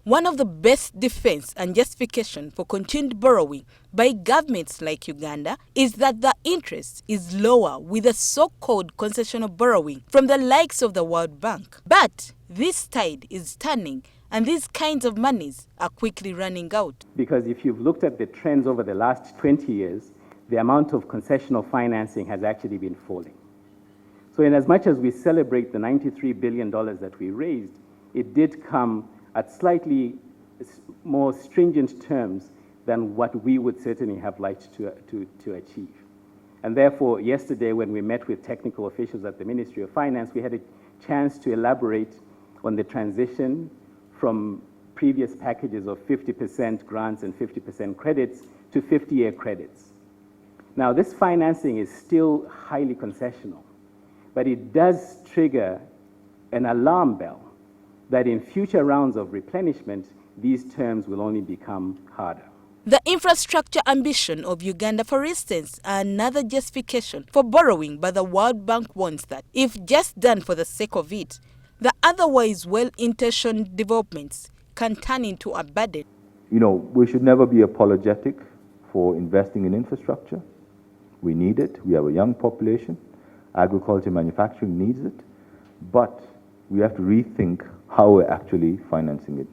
One of the best defense and justification for continued borrowing by governments like Uganda is that the interest is lower with the so-called concessional borrowing from the likes of the World Bank. But this tide is turning and these kinds of monies are quickly running out. Because if you've looked at the trends over the last 20 years, the amount of concessional financing has actually been falling. So in as much as we celebrate the $93 billion that we raised, it did come at slightly more stringent terms than what we would certainly have liked to achieve. And therefore, yesterday when we met with technical officials at the Ministry of Finance, we had a chance to elaborate on the transition from previous packages of 50% grants and 50% credits to 50-year credits. Now, this financing is still highly concessional, but it does trigger an alarm bell that in future rounds of replenishment, these terms will only become harder. The infrastructure ambition of Uganda, for instance, are another justification for borrowing, but the World Bank warns that if just done for the sake of it, the otherwise well-intentioned developments can turn into a burden. We should never be apologetic for investing in infrastructure. We need it. We have a young population. Agriculture, manufacturing needs it. But we have to rethink how we're actually financing it.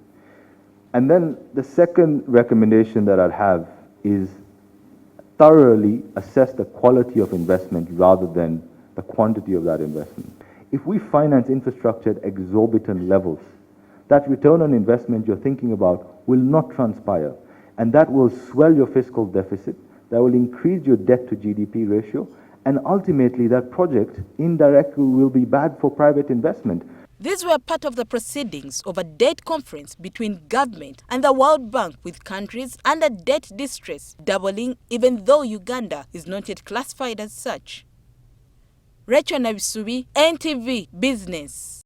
And then the second recommendation that I'd have is thoroughly assess the quality of investment rather than the quantity of that investment. If we finance infrastructure at exorbitant levels, that return on investment you're thinking about will not transpire, and that will swell your fiscal deficit, that will increase your debt to GDP ratio, and ultimately that project indirectly will be bad for private investment. These were part of the proceedings of a debt conference between government and the World Bank, with countries under debt distress doubling even though Uganda is not yet classified as such. Rachel Nabisubi, NTV Business.